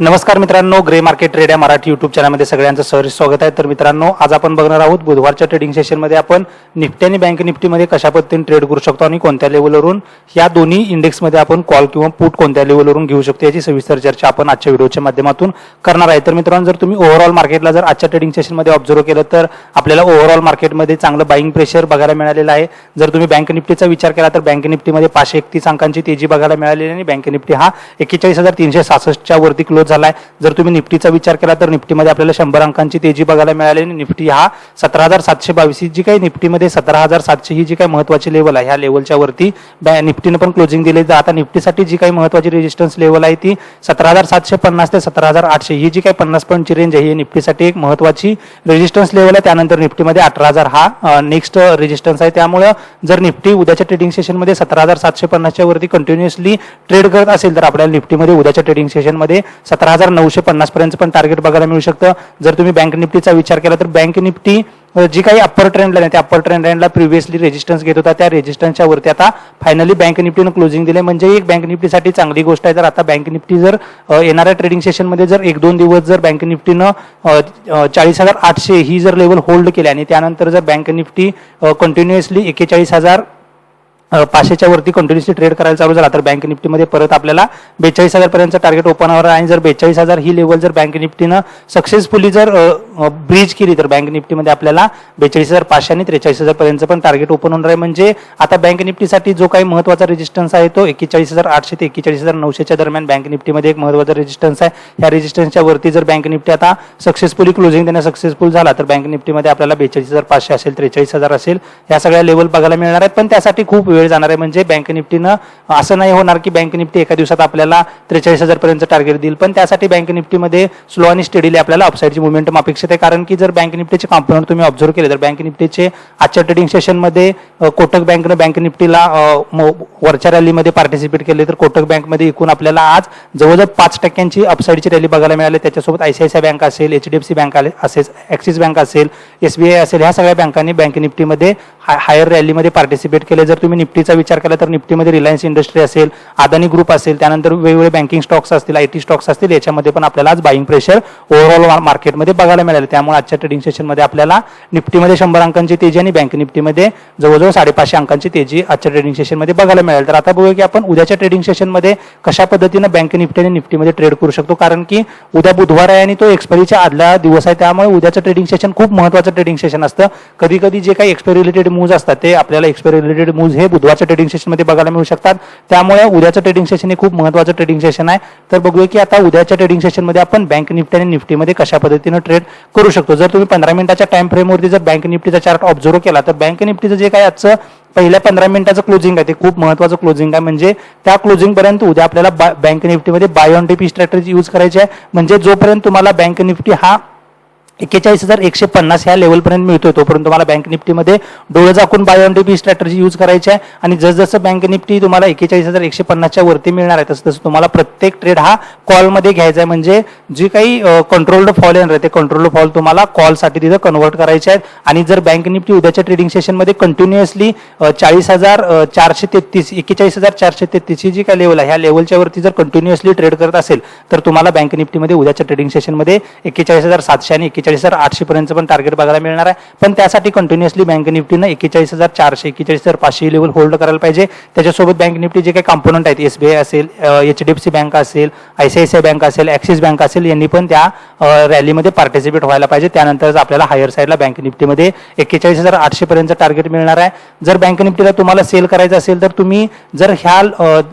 नमस्कार मित्रांनो, grey market trade या मराठी यूट्यूब चॅनलमध्ये सगळ्यांचं सहर्ष स्वागत आहे। तर मित्रांनो, आज आपण बघणार आहोत बुधवारच्या ट्रेडिंग सेशनमध्ये आपण निफ्टी आणि बँक निफ्टीमध्ये कशा पद्धतीने ट्रेड करू शकतो आणि कोणत्या लेवलवरून या दोन्ही इंडेक्समध्ये आपण कॉल किंवा पुट कोणत्या लेवलवरून घेऊ शकतो याची सविस्तर चर्चा आपण आजच्या व्हिडिओच्या माध्यमातून करणार आहे। तर मित्रांनो, जर तुम्ही ओव्हरऑल मार्केटला जर आजच्या ट्रेडिंग सेशनमध्ये ऑब्झर्व केलं तर आपल्याला ओव्हरऑल मार्केटमध्ये चांगलं बाईंग प्रेशर बघायला मिळालेलं आहे। जर तुम्ही बँक निफ्टीचा विचार केला तर बँक निफ्टीमध्ये 531 अंकांची तेजी बघायला मिळालेली आणि बँक निफ्टी हा 41,366 च्या वरती क्लोज झाला आहे। जर तुम्ही निफ्टीचा विचार केला तर निफ्टीमध्ये आपल्याला 100 अंकांची तेजी बघायला मिळाली आणि निफ्टी हा 17,722 जी काही निफ्टीमध्ये 17,700 ही जी काही महत्त्वाची लेवल आहे ह्या लेवलच्या वरती निफ्टीने पण क्लोजिंग दिले। आता निफ्टीसाठी जी काही महत्त्वाची रेजिस्टन्स लेवल आहे ती 17,750 ते 17,800 ही जी काही 50 पॉईंटची रेंज आहे ही निफ्टीसाठी एक महत्त्वाची रेजिस्टन्स लेवल आहे। त्यानंतर निफ्टीमध्ये 18,000 हा नेक्स्ट रेजिस्टन्स आहे। त्यामुळे जर निफ्टी उद्याच्या ट्रेडिंग सेशनमध्ये 17,750 च्या वरती कंटिन्युअसली ट्रेड करत असेल तर आपल्याला निफ्टीमध्ये उद्याच्या ट्रेडिंग सेशनमध्ये 17,950 पर्यंत पण टार्गेट बघायला मिळू शकतं। जर तुम्ही बँक निफ्टीचा विचार केला तर बँक निफ्टी जी काही अप्पर ट्रेंड लाईन आहे त्या अप्पर ट्रेंड लाईनला प्रिव्हियसली रेजिस्टन्स घेत होता, त्या रेजिस्टन्सच्या वरती आता फायनली बँक निफ्टीनं क्लोजिंग दिले, म्हणजे एक बँक निफ्टीसाठी चांगली गोष्ट आहे। तर आता बँक निफ्टी जर येणाऱ्या ट्रेडिंग सेशनमध्ये जर 1-2 दिवस जर बँक निफ्टीनं 40,800 ही जर लेवल होल्ड केली आणि त्यानंतर जर बँक निफ्टी कंटिन्युअसली 41,500 च्या वरती कंटिन्युअसली ट्रेड करायला चालू झाला तर बँक निफ्टीमध्ये परत आपल्याला 42,000 पर्यंत टार्गेट ओपन होणार आहे। आणि जर 42,000 ही लेवल जर बँक निफ्टीनं सक्सेसफुली जर ब्रीच केली तर बँक निफ्टीमध्ये आपल्याला 42,500 आणि 43,000 पर्यंत पण टार्गेट ओपन होणार आहे। म्हणजे आता बँक निफ्टीसाठी जो काही महत्त्वाचा रेजिस्टन्स आहे तो 41,800 ते 41,900 च्या दरम्यान बँक निफ्टीमध्ये एक महत्त्वाचा रेजिस्टन्स आहे। ह्या रेजिस्टन्सच्या वरती जर बँक निफ्टी आता सक्सेसफुली क्लोजिंग देणं सक्सेसफुल झाला तर बँक निफ्टीमध्ये आपल्याला 42,500 असेल, 43,000 असेल, या सगळ्या लेवल बघायला मिळणार आहेत। पण त्यासाठी खूप वेळ जाणार आहे, म्हणजे बँक निफ्टीनं असं नाही होणार की बँक निफ्टी एका दिवसात आपल्याला 43,000 पर्यंत टार्गेट देईल, पण त्यासाठी बँक निफ्टीमध्ये स्लो आणि स्टेडीली आपल्याला अपसाईडची मोमेंटम अपेक्षित आहे। कारण की जर बँक निफ्टीचे कॉम्पोनंट तुम्ही ऑब्झर्व केले तर बँक निफ्टीचे आजच्या ट्रेडिंग सेशनमध्ये कोटक बँकनं बँक निफ्टीला वरच्या रॅलीमध्ये पार्टिसिपेट केले तर कोटक बँकमध्ये एकूण आपल्याला आज जवळजवळ 5% अपसाईडची रॅली बघायला मिळाली। त्याच्यासोबत ICICI बँक असेल, HDFC बँक असेल, ॲक्सिस बँक असेल, SBI असेल, ह्या सगळ्या बँकांनी बँक निफ्टीमध्ये हायर रॅलीमध्ये पार्टिसिपेट केले। जर तुम्ही निफ्टीचा विचार केला तर निफ्टीमध्ये रिलायन्स इंडस्ट्री असेल, अदानी ग्रुप असेल, त्यानंतर वेगवेगळे बँकिंग स्टॉक्स असतील, IT स्टॉक्स असतील, याच्यामध्ये पण आपल्याला आज बाईंग प्रेशर ओव्हरऑल मार्केटमध्ये बघायला मिळाले। त्यामुळे आजच्या ट्रेडिंग सेशनमध्ये आपल्याला निफ्टीमध्ये 100 अंकांची तेजी आणि बँक निफ्टीमध्ये जवळजवळ 550 अंकांची तेजी आजच्या ट्रेडिंग सेशनमध्ये बघायला मिळेल। तर आता बघूया की आपण उद्याच्या ट्रेडिंग सेशनमध्ये कशा पद्धतीने बँक निफ्टी आणि निफ्टीमध्ये ट्रेड करू शकतो। कारण की उद्या बुधवार आहे आणि तो एक्सपायरीच्या आदला दिवस आहे, त्यामुळे उद्याचं ट्रेडिंग सेशन खूप महत्त्वाचं ट्रेडिंग सेशन असतं। कधी कधी जे काही एक्सपायरी रिलेटेड मूव्ज असतात ते आपल्याला एक्सपायरी रिलेटेड मूव्ज हे बुधवारच्या ट्रेडिंग सेशनमध्ये बघायला मिळू शकतात। त्यामुळे उद्याचं ट्रेडिंग सेशन हे खूप महत्त्वाचं ट्रेडिंग सेशन आहे। तर बघूया की आता उद्याच्या ट्रेडिंग सेशनमध्ये आपण बँक निफ्टी आणि निफ्टीमध्ये कशा पद्धतीने ट्रेड करू शकतो। जर तुम्ही 15 मिनिटाच्या टाइम फ्रेमवरती जर बँक निफ्टीचा चार्ट ऑब्झर्व केला तर बँक निफ्टीचं जे काही आजचं पहिल्या 15 मिनिटाचं क्लोजिंग आहे ते खूप महत्त्वाचं क्लोजिंग आहे, म्हणजे त्या क्लोजिंग पर्यंत उद्या आपल्याला बँक निफ्टीमध्ये buy on dip strategy use करायची आहे। म्हणजे जोपर्यंत तुम्हाला बँक निफ्टी हा 41,150 ह्या लेवलपर्यंत मिळतोय तोपर्यंत तुम्हाला बँक निफ्टीमध्ये डोळे झाकून buy on dip strategy use करायची आहे। आणि जसं बँक निफ्टी तुम्हाला 41,150 च्या वरती मिळणार आहे तसं तुम्हाला प्रत्येक ट्रेड हा कॉलमध्ये घ्यायचा आहे। म्हणजे जी काही कंट्रोल्ड फॉल येणार आहे ते कंट्रोल्ड फॉल तुम्हाला कॉलसाठी तिथं कन्वर्ट करायचे आहेत। आणि जर बँक निफ्टी उद्याच्या ट्रेडिंग सेशनमध्ये कंटिन्युअसली 41,433 ही जी काही लेवल आहे ह्या लेवलच्या वरती जर कंटिन्युअसली ट्रेड करत असेल तर तुम्हाला बँक निफ्टीमध्ये उद्याच्या ट्रेडिंग सेशनमध्ये 41,700 आणि 41,800 पर्यंत पण टार्गेट बघायला मिळणार आहे। पण त्यासाठी कंटिन्युअसली बँक निफ्टीनं 41,400 41,500 लेवल होल्ड करायला पाहिजे। त्याच्यासोबत बँक निफ्टी जे काही कॉम्पोनंट आहेत SBI असेल, HDFC बँक असेल, ICICI बँक असेल, ॲक्सिस बँक असेल, यांनी पण त्या रॅलीमध्ये पार्टिसिपेट व्हायला पाहिजे। त्यानंतर आपल्याला हायर साईडला बँक निफ्टीमध्ये 41,800 पर्यंत टार्गेट मिळणार आहे। जर बँक निफ्टीला तुम्हाला सेल करायचं असेल तर तुम्ही जर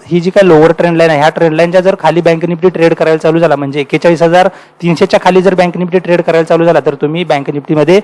ही जी काही लोअर ट्रेंड लाईन आहे ह्या ट्रेंड लाईनच्या जर खाली बँक निफ्टी ट्रेड करायला चालू झाला, म्हणजे 41,300 च्या खाली जर बँक निफ्टी ट्रेड करायला चालू झाला तर तुम्ही बँक निफ्टीमध्ये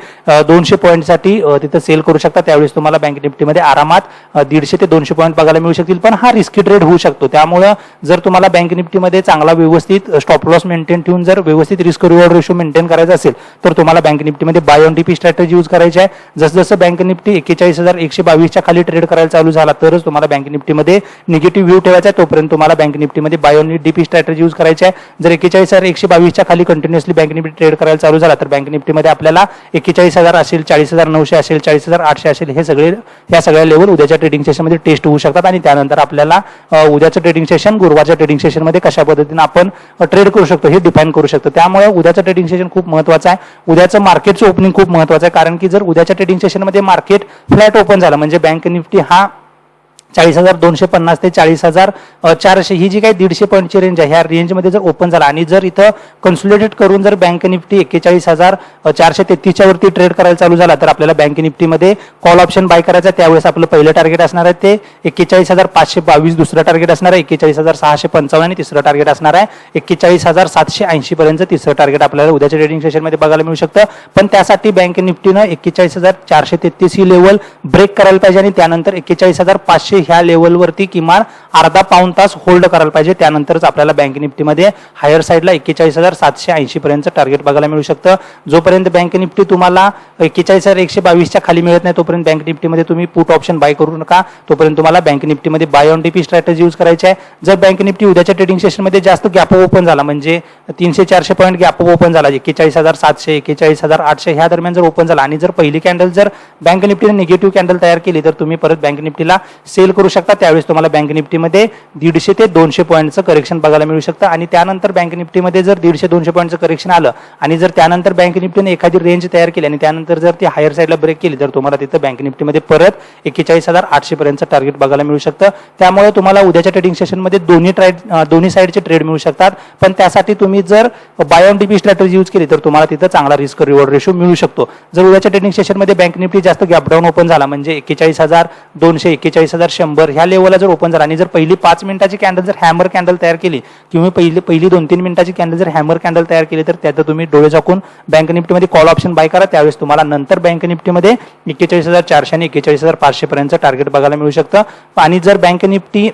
200 पॉईंटसाठी तिथं सेल करू शकता। त्यावेळेस तुम्हाला बँक निफ्टीमध्ये आरामात 150 ते 200 पॉईंट बघायला मिळू शकतील, पण हा रिस्की ट्रेड होऊ शकतो। त्यामुळे जर तुम्हाला बँक निफ्टीमध्ये चांगला व्यवस्थित स्टॉप लॉस मेंटेन ठेवून जर व्यवस्थित रिस्क रिवॉर्ड रेशो मेंटेन करायचा असेल तर तुम्हाला बँक निफ्टीमध्ये buy on dip strategy use करायची आहे। जसं बँक निफ्टी 41,122 च्या खाली ट्रेड करायला चालू झाला तरच तुम्हाला बँक निफ्टीमध्ये निगेटिव्ह व्ह्यू ठेवायचा आहे, तोपर्यंत तुम्हाला बँक निफ्टीमध्ये buy on dip strategy use करायची आहे। जर 41,122 च्या खाली कंटिन्युअसली बँक निफ्टी ट्रेड करायला चालू झाला तर तर बँक निफ्टीमध्ये आपल्याला 41,000 असेल, 40,900 असेल, 40,800 असेल, हे सगळे या सगळ्या लेवल उद्याच्या ट्रेडिंग सेशनमध्ये टेस्ट होऊ शकतात आणि त्यानंतर आपल्याला उद्याचं ट्रेडिंग सेशन गुरुवारच्या ट्रेडिंग सेशनमध्ये कशा पद्धतीने आपण ट्रेड करू शकतो हे डिफाईन करू शकतो. त्यामुळे उद्याचं ट्रेडिंग सेशन खूप महत्त्वाचं आहे. उद्याचं मार्केटचं ओपनिंग खूप महत्त्वाचं आहे, कारण की जर उद्याच्या ट्रेडिंग सेशनमध्ये मार्केट फ्लॅट ओपन झालं म्हणजे बँक निफ्टी हा 40,250 ते 40,400 ही जी काही 150 पॉईंटची रेंज आहे ह्या रेंजमध्ये जर ओपन झाला आणि जर इथं कन्सोलिडेट करून जर बँक निफ्टी 41,433 वरती ट्रेड करायला चालू झाला तर आपल्याला बँक निफ्टीमध्ये कॉल ऑप्शन बाय करायचा. त्यावेळेस आपलं पहिलं टार्गेट असणार आहे ते 41,522, दुसरं टार्गेट असणार आहे 41,655 आणि तिसरं टार्गेट असणार आहे 41,780 पर्यंत तिसरं टार्गेट आपल्याला उद्याच्या ट्रेडिंग सेशनमध्ये बघायला मिळू शकतं. पण त्यासाठी बँक निफ्टीनं 41,433 ही लेवल ब्रेक करायला पाहिजे आणि त्यानंतर 41,500 ह्या लेवलवरती किमान अर्धा पाऊण तास होल्ड करायला पाहिजे. त्यानंतरच आपल्याला बँक निफ्टीमध्ये हायर साईडला 41,780 पर्यंत टार्गेट बघायला मिळू शकतं. जोपर्यंत बँक निफ्टी तुम्हाला 41,122च्या खाली मिळत नाही तोपर्यंत बँक निफ्टीमध्ये तुम्ही पुट ऑप्शन बाय करू नका. तोपर्यंत तुम्हाला बँक निफ्टीमध्ये buy on dip strategy use करायची आहे. जर बँक निफ्टी उद्याच्या ट्रेडिंग सेशनमध्ये जास्त गॅप ओपन झाला म्हणजे 300-400 पॉईंट गॅप ओपन झाला 41,700, 41,800 ह्या दरम्यान जर ओपन झाला आणि जर पहिली कॅन्डल जर बँक निफ्टीने निगेटिव्ह कॅन्डल तयार केली तर तुम्ही परत बँक निफ्टीला सेल करू शकता. त्यावेळेस तुम्हाला बँक निफ्टीमध्ये 150 ते 200 पॉईंटचं करेक्शन बघायला मिळू शकतं आणि त्यानंतर बँक निफ्टीमध्ये जर 150-200 पॉईंटचं करेक्शन आलं आणि जर त्यानंतर बँक निफ्टीने एखादी रेंज तयार केली आणि त्यानंतर जर ती हायर साईडला ब्रेक केली तर तुम्हाला तिथं बँक निफ्टीमध्ये परत 41,800 पर्यंत टार्गेट बघायला मिळू शकतं. त्यामुळे तुम्हाला उद्याच्या ट्रेडिंग सेशनमध्ये दोन्ही साईडचे ट्रेड मिळू शकतात. पण त्यासाठी तुम्ही जर buy on dip strategy use केली तर तुम्हाला तिथं चांगला रिस्क रिवॉर्ड रेशो मिळू शकतो. जर उद्याच्या ट्रेडिंग सेशनमध्ये बँक निफ्टी जास्त गॅप डाऊन ओपन झाला म्हणजे 41,200, 41,100 ह्या लेवलला जर ओपन झाला आणि जर पहिली 5 मिनिटाची कॅन्डल जर हॅमर कॅन्डल तयार केली किंवा पहिली 2-3 मिनिटाची कॅन्डल जर हॅमर कॅन्डल तयार केली तर त्यात तुम्ही डोळे झाकून बँक निफ्टीमध्ये कॉल ऑप्शन बाय करा. त्यावेळेस तुम्हाला नंतर बँक निफ्टीमध्ये 41,400 आणि 41,500 पर्यंत टार्गेट बघायला मिळू शकतं. आणि जर बँक निफ्टी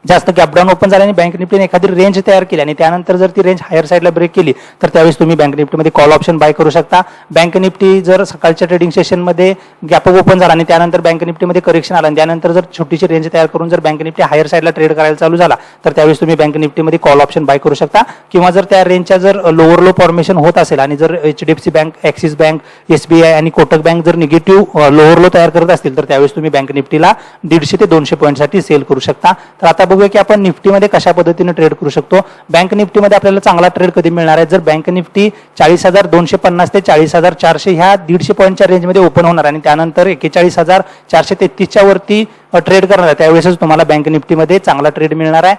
जास्त गॅपडाऊन ओपन झाल्याने बँक निफ्टीने एखादी रेंज तयार केली आणि त्यानंतर जर ती रेंज हायर साईडला ब्रेक केली तर त्यावेळेस तुम्ही बँक निफ्टीमध्ये कॉल ऑप्शन बाय करू शकता. बँक निफ्टी जर सकाळच्या ट्रेडिंग सेशनमध्ये गॅप ओपन झाला आणि त्यानंतर बँक निफ्टीमध्ये करेक्शन आलं आणि त्यानंतर जर छोटीशी रेंज तयार करून जर बँक निफ्टी हायर साईडला ट्रेड करायला चालू झाला तर त्यावेळेस तुम्ही बँक निफ्टीमध्ये कॉल ऑप्शन बाय करू शकता. किंवा जर त्या रेंजच्या जर लोअर लो फॉर्मेशन होत असेल आणि जर HDFC bank, axis bank, SBI आणि कोटक बँक जर निगेटिव्ह लोअर लो तयार करत असतील तर त्यावेळेस तुम्ही बँक निफ्टीला 150 ते 200 पॉईंटसाठी सेल करू शकता. तर आता बघूया की आपण निफ्टीमध्ये कशा पद्धतीने ट्रेड करू शकतो. बँक निफ्टीमध्ये आपल्याला चांगला ट्रेड कधी मिळणार आहे जर बँक निफ्टी 40,250 ते 40,400 ह्या 150 पॉईंटच्या रेंजमध्ये ओपन होणार आणि त्यानंतर 41,433च्या वरती ट्रेड करणार आहे त्यावेळेसच तुम्हाला बँक निफ्टीमध्ये चांगला ट्रेड मिळणार आहे.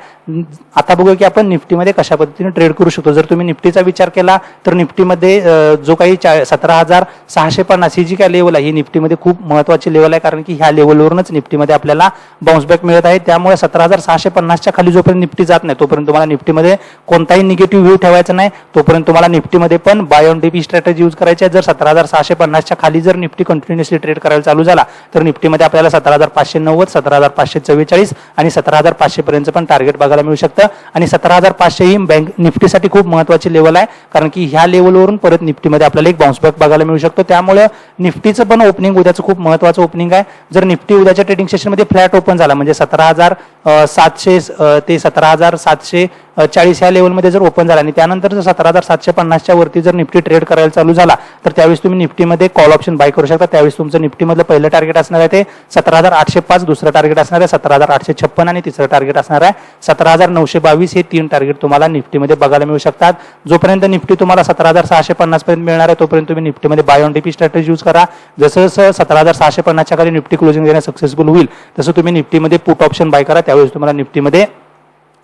आता बघूया की आपण निफ्टीमध्ये कशा पद्धतीने ट्रेड करू शकतो. जर तुम्ही निफ्टीचा विचार केला तर निफ्टीमध्ये जो काही 17,650 ही जी काय लेवल आहे ही निफ्टीमध्ये खूप महत्त्वाची लेवल आहे, कारण की ह्या लेवलवरूनच निफ्टीमध्ये आपल्याला बाउन्स बॅक मिळत आहे. त्यामुळे 17,650च्या खाली जोपर्यंत निफ्टी जात नाही तोपर्यंत तुम्हाला निफ्टीमध्ये कोणताही निगेटिव्ह व्ह्यू ठेवायचा नाही. तोपर्यंत तुम्हाला निफ्टीमध्ये पण buy on dip strategy use करायची आहे. जर 17,650च्या खाली जर निफ्टी कंटिन्युअसली ट्रेड करायला चालू झाला तर निफ्टीमध्ये आपल्याला 17,590, 17,544 आणि 17,500 पर्यंत पण टार्गेट बघायला मिळू शकतं. आणि 17,500 ही बँक निफ्टीसाठी खूप महत्त्वाची लेवल आहे, कारण की ह्या लेवलवरून परत निफ्टीमध्ये आपल्याला एक बाउन्स बॅक बघायला मिळू शकतो. त्यामुळे निफ्टीचं पण ओपनिंग उद्याचं खूप महत्त्वाचं ओपनिंग आहे. जर निफ्टी उद्याच्या ट्रेडिंग सेशनमध्ये फ्लॅट ओपन झाला म्हणजे 17,700 ते 17,740 ह्या लेवलमध्ये जर ओपन झाला आणि त्यानंतर जर 17,750च्या वरती जर निफ्टी ट्रेड करायला चालू झाला तर त्यावेळेस तुम्ही निफ्टीमध्ये कॉल ऑप्शन बाय करू शकता. त्यावेळेस तुमचं निफ्टीमधलं पहिलं टार्गेट असणार आहे ते 17,805, दुसरं टार्गेट असणार आहे 17,856 आणि तिसरं टार्गेट असणार आहे 17,922. हे 3 टार्गेट तुम्हाला निफ्टीमध्ये बघायला मिळू शकतात. जोपर्यंत निफ्टी तुम्हाला 17,650 पर्यंत मिळणार आहे तोपर्यंत तुम्ही निफ्टीमध्ये buy on dip strategy use करा. जसं जसं 17,650च्या खाली निफ्टी क्लोजिंग देण्यास सक्सेसफुल होईल तसं तुम्ही निफ्टीमध्ये पुट ऑप्शन बाय करा. त्यावेळेस तुम्हाला निफ्टीमध्ये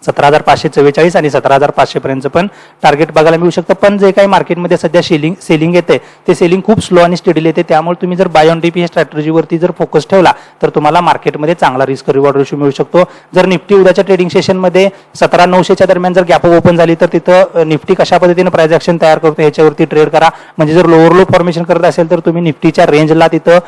17,544 आणि 17,500 पर्यंत पण टार्गेट बघायला मिळू शकतं. पण जे काही मार्केटमध्ये सध्या सेलिंग येते ते सेलिंग खूप स्लो आणि स्टेडीली येते. त्यामुळे तुम्ही जर बाय ऑन डीपी स्ट्रॅटेजीवरती जर फोकस ठेवला तर तुम्हाला मार्केटमध्ये चांगला रिस्क रिवॉर्ड रेशो मिळू शकतो. जर निफ्टी उद्याच्या ट्रेडिंग सेशनमध्ये 17,900च्या दरम्यान जर गॅप ओपन झाली तर तिथं निफ्टी कशा पद्धतीने प्राइस ऍक्शन तयार करतो ह्याच्यावरती ट्रेड करा. म्हणजे जर लोअर लो फॉर्मेशन करत असेल तर तुम्ही निफ्टीच्या रेंजला तिथं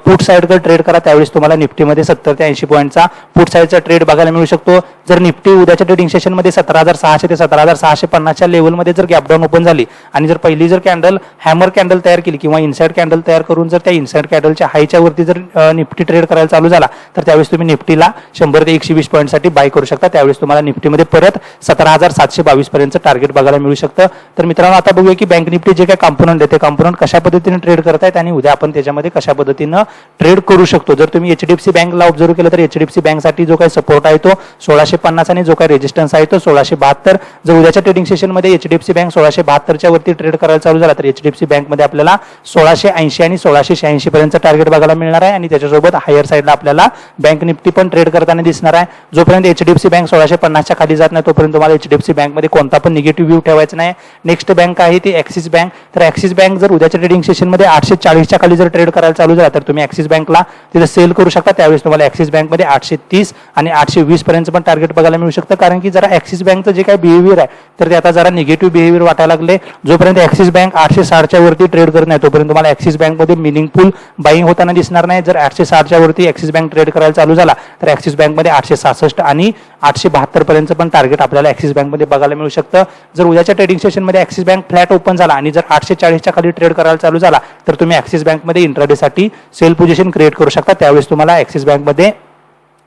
पुट साईडकडे ट्रेड करा. त्यावेळेस तुम्हाला निफ्टीमध्ये 70 ते 80 पॉईंटचा पुट साईडचा ट्रेड बघायला मिळू शकतो. जर निफ्टी उद्याच्या उद्याच्या ट्रेडिंग सेशनमध्ये 17,600 ते 17,650च्या लेवलमध्ये जर गॅप डाऊन ओपन झाली आणि जर पहिली जर कॅन्डल हॅमर कॅन्डल तयार केली किंवा इनसाइड कॅन्डल तयार करून जर त्या इनसाइड कॅन्डलच्या हायच्या वरती जर निफ्टी ट्रेड करायला चालू झाला तर त्यावेळेस तुम्ही निफ्टीला 100 ते 120 पॉईंटसाठी बाय करू शकता. त्यावेळेस तुम्हाला निफ्टीमध्ये परत 17,722 पर्यंत टार्गेट बघायला मिळू शकतं. तर मित्रांनो, आता बघूया की बँक निफ्टी जे काही कॉम्पोनंट आहे ते कॉम्पोनंट कशा पद्धतीने ट्रेड करतायत आणि उद्या आपण त्याच्यामध्ये कशा पद्धतीनं ट्रेड करू शकतो. जर तुम्ही एचडीएफसी बँकला ऑब्झर्व केलं तर एचडीएफसी बँकसाठी जो काही सपोर्ट आहे तो 1650 आणि जो काही रेजिस्टन्स आहे तो 1672. जर उद्याच्या ट्रेडिंग सेशनमध्ये एचडीएफसी बँक 1672च्या वरती ट्रेड करायला चालू झाला तर एचडीएफसी बँकमध्ये आपल्याला 1680 आणि 1686 पर्यंत टार्गेट बघायला मिळणार आहे आणि त्याच्यासोबत हायर साईडला आपल्याला बँक निफ्टी पण ट्रेड करताना दिसणार आहे. जोपर्यंत एचडीएफसी बँक 1650च्या खाली जात नाही तोपर्यंत तुम्हाला एचडीएफसी बँकमध्ये कोणता पण निगेटिव्ह व्ह्यू ठेवायचा नाही. नेक्स्ट बँक आहे ती ॲक्सिस बँक. तर ॲक्सिस बँक जर उद्याच्या ट्रेडिंग सेशनमध्ये 840च्या खाली जर ट्रेड करायला चालू झाला तर तुम्ही ॲक्सिस बँकला तिथे सेल करू शकता. त्यावेळेस तुम्हाला ॲक्सिस बँकमध्ये 830 आणि 820 पर्यंत पण टार्गेट बघायला मिळू शकतं. कारण की जरा ॲक्सिस बँकचं जे काही बिहेवियर आहे तर ते आता जरा निगेटिव्ह बिहेवियर वाटायला लागले. जोपर्यंत ॲक्सिस बँक 860च्या वरती ट्रेड करत नाही तोपर्यंत तुम्हाला ॲक्सिस बँकमध्ये मिनिंगफुल बाईंग होताना दिसणार नाही. जर 860च्या वरती ॲक्सिस बँक ट्रेड करायला चालू झाला तर ॲक्सिस बँकमध्ये 866 आणि 872 पर्यंत पण टार्गेट आपल्याला ॲक्सिस बँकमध्ये बघायला मिळू शकतं. जर उद्याच्या ट्रेडिंग सेशनमध्ये ॲक्सिस बँक फ्लॅट ओपन झाला आणि जर 840च्या खाली ट्रेड करायला चालू झाला तर तुम्ही ॲक्सिस बँकमध्ये इंट्राडेसाठी सेल पोझिशन क्रिएट करू शकता. त्यावेळेस तुम्हाला ॲक्सिस बँकमध्ये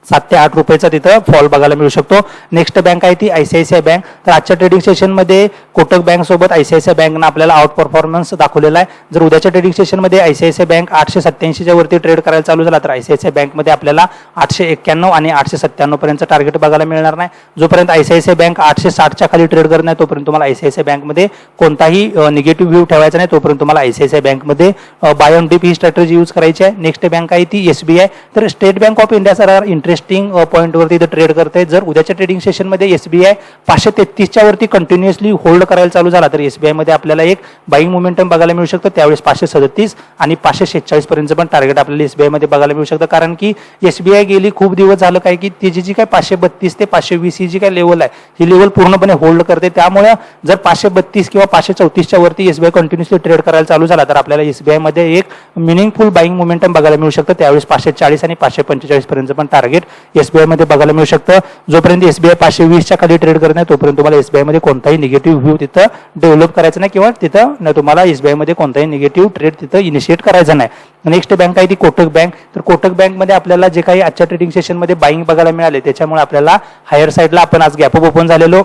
7 ते 8 रुपयाचा तिथं फॉल बघायला मिळू शकतो. नेक्स्ट बँक आहे ती आयसीआयसीआय बँक. तर आजच्या ट्रेडिंग सेशनमध्ये कोटक बँक सोबत आयसीआयसीआय बँकनं आपल्याला आउट परफॉर्मन्स दाखवलेला आहे. जर उद्याच्या ट्रेडिंग सेशनमध्ये आयसीआयसीआय बँक 887च्या वरती ट्रेड करायला चालू झाला तर आयसीआयसीआय बँकमध्ये आपल्याला 891 आणि 897 पर्यंत टार्गेट बघायला मिळणार नाही. जोपर्यंत आयसीआयसीआय बँक 860च्या खाली ट्रेड करत नाही तोपर्यंत तुम्हाला आयसीआयसीआय बँकमध्ये कोणताही निगेटिव्ह व्ह्यू ठेवायचा नाही. तोपर्यंत तुम्हाला आयसीआयसीआय बँकमध्ये बाय ऑन डिप ही स्ट्रॅटेजी यूज करायची आहे. नेक्स्ट बँक आहे ती एसबीआय. तर State Bank of India sir interesting point वरती इथे ट्रेड करते. जर उद्याच्या ट्रेडिंग सेशनमध्ये एसबीआय 533च्या वरती कंटिन्युअसली होल्ड करायला चालू झाला तर एसबीआय मध्ये आपल्याला एक बाईंग मोमेंटम बघायला मिळू शकतं. त्यावेळेस 537 आणि 546 पर्यंत पण टार्गेट आपल्याला एसबीआय मध्ये बघायला मिळू शकतं. कारण की एसबीआय गेली खूप दिवस झालं काय की त्याची जी काय 532 ते 520 ही जी काय लेवल आहे ही लेवल पूर्णपणे होल्ड करते. त्यामुळे जर 532 किंवा 534च्या वरती एसबीआय कंटिन्युअसली ट्रेड करायला चालू झाला तर आपल्याला एसबीआय मध्ये एक मिनिंगफुल बाईंग मोमेंटम बघायला मिळू शकतं. त्यावेळेस 540 आणि 545 पर्यंत पण टार्गेट एसबीआय मध्ये बघायला मिळू शकतं. जोपर्यंत एसबीआय 520च्या खाली ट्रेड करत नाही तोपर्यंत तुम्हाला एसबीआय मध्ये कोणताही निगेटिव्ह व्ह्यू तिथं डेव्हलप करायचं नाही किंवा तिथं तुम्हाला एसबीआय मध्ये कोणताही निगेटिव्ह ट्रेड तिथं इनिशिएट करायचा नाही. नेक्स्ट बँक आहे ती कोटक बँक. तर कोटक बँकमध्ये आपल्याला जे काही आजच्या ट्रेडिंग सेशनमध्ये बाईंग बघायला मिळाले त्याच्यामुळे आपल्याला हायर साईडला आपण आज गॅप अप ओपन झालेलो.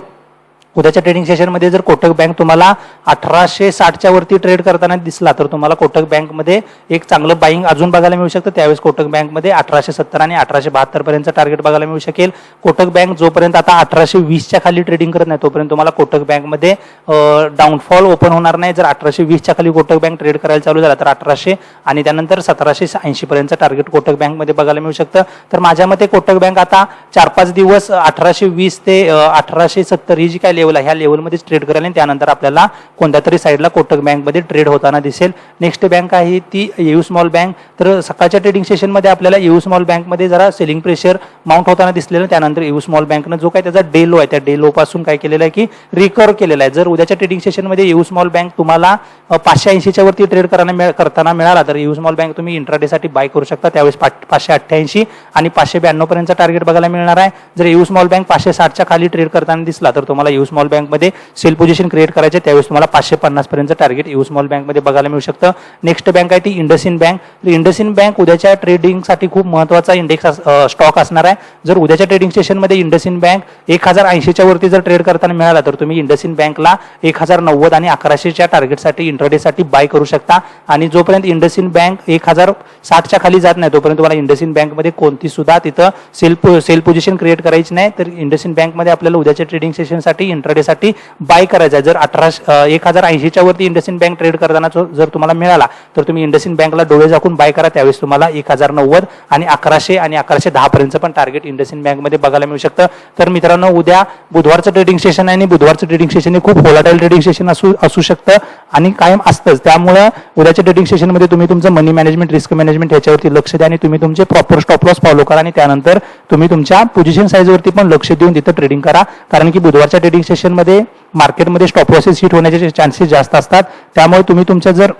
उद्याच्या ट्रेडिंग सेशनमध्ये जर कोटक बँक तुम्हाला 1860च्या वरती ट्रेड करताना दिसला तर तुम्हाला कोटक बँकमध्ये एक चांगलं बाईंग अजून बघायला मिळू शकतं. त्यावेळेस कोटक बँकमध्ये 1870 आणि 1872 पर्यंत टार्गेट बघायला मिळू शकेल. कोटक बँक जोपर्यंत आता 1820च्या खाली ट्रेडिंग करत नाही तोपर्यंत तुम्हाला कोटक बँकमध्ये डाऊनफॉल ओपन होणार नाही. जर 1820च्या खाली कोटक बँक ट्रेड करायला चालू झाला तर 1800 आणि त्यानंतर 1780 पर्यंत टार्गेट कोटक बँकमध्ये बघायला मिळू शकतं. तर माझ्या मते कोटक बँक आता 4-5 दिवस 1820 ते 1870 ही जी काय लेवल आहे ह्या लेवलमध्येच ट्रेड करेल आणि त्यानंतर आपल्याला कोणत्या तरी साईडला कोटक बँकमध्ये ट्रेड होताना दिसेल. नेक्स्ट बँक आहे ती येऊ स्मॉल बँक. तर सकाळच्या ट्रेडिंग सेशनमध्ये आपल्याला येऊ स्मॉल बँकमध्ये जरा सेलिंग प्रेशर माउंट होताना दिसलेलं. त्यानंतर येऊ स्मॉल बँकनं जो काय त्याचा डे लो आहे त्या डे लो पासून काय केलेलं आहे की रिकव्हर केलेला आहे. जर उद्याच्या ट्रेडिंग सेशनमध्ये येऊ स्मॉल बँक तुम्हाला 580च्या वरती ट्रेड करताना मिळाला तर येऊ स्मॉल बँक तुम्ही इंट्राडेसाठी बाय करू शकता. त्यावेळेस 588 आणि 592 पर्यंत टार्गेट बघायला मिळणार आहे. जर येऊ स्मॉल बँक 560च्या खाली ट्रेड करताना दिसला तर तुम्हाला येऊ स्मॉल बँकमध्ये सेल पोझिशन क्रिएट करायचे. त्यावेळेस तुम्हाला 550 पर्यंत टार्गेट येऊ स्मॉल बँकमध्ये बघायला मिळू शकतं. नेक्स्ट बँक आहे ती इंडसइंड बँक. तर इंडसइंड बँक उद्याच्या ट्रेडिंगसाठी खूप महत्त्वाचा इंडेक्स स्टॉक असणार आहे. जर उद्याच्या ट्रेडिंग सेशनमध्ये इंडसइंड बँक 1080च्या वरती जर ट्रेड करताना मिळाला तर तुम्ही इंडसइंड बँकला 1090 आणि 1100च्या टार्गेटसाठी इंट्राडेसाठी बाय करू शकता. आणि जोपर्यंत इंडसइंड बँक 1060च्या खाली जात नाही तोपर्यंत तुम्हाला इंडसइंड बँकमध्ये कोणती सुद्धा तिथं सेल पोझिशन क्रिएट करायची नाही. तर इंडसइंड बँकमध्ये आपल्याला उद्याच्या ट्रेडिंग सेशनसाठी इंट्राडेसाठी बाय करायचा आहे. जर 1080च्या वरती इंडसइंड बँक ट्रेड करताना जर तुम्हाला मिळाला तर तुम्ही इंडसइंड बँकला डोळे झाकून बाय करा. त्यावेळेस तुम्हाला 1090 आणि 1100 आणि 1110 पर्यंत पण टार्गेट इंडसइंड बँकमध्ये बघायला मिळू शकतं. तर मित्रांनो, उद्या बुधवारचं ट्रेडिंग सेशन आहे आणि बुधवारचं ट्रेडिंग सेशन हे खूप व्होलाटाईल ट्रेडिंग सेशन असू शकतं आणि कायम असतंच. त्यामुळे उद्याच्या ट्रेडिंग सेशनमध्ये तुम्ही तुमचं मनी मॅनेजमेंट, रिस्क मॅनेजमेंट ह्याच्यावरती लक्ष द्या आणि तुम्ही तुमचे प्रॉपर स्टॉप लॉस फॉलो करा आणि त्यानंतर तुम्ही तुमच्या पोझिशन साईजवरती पण लक्ष देऊन तिथं ट्रेडिंग करा. कारण की बुधवारच्या ट्रेडिंग सेशनमध्ये मार्केटमध्ये स्टॉप लॉसेस हिट होण्याचे चान्सेस जास्त असतात. त्यामुळे तुम्ही तुमच्या जर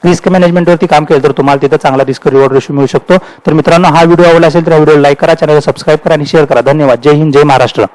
रिस्क मॅनेजमेंटवरती काम केलं तर तुम्हाला तिथं चांगला रिस्क रिवॉर्ड रेशो मिळू शकतो. तर मित्रांनो, हा व्हिडिओ आवडला असेल तर व्हिडिओ लाईक करा, चॅनलला सबस्क्राईब करा आणि शेअर करा. धन्यवाद. जय हिंद, जय महाराष्ट्र.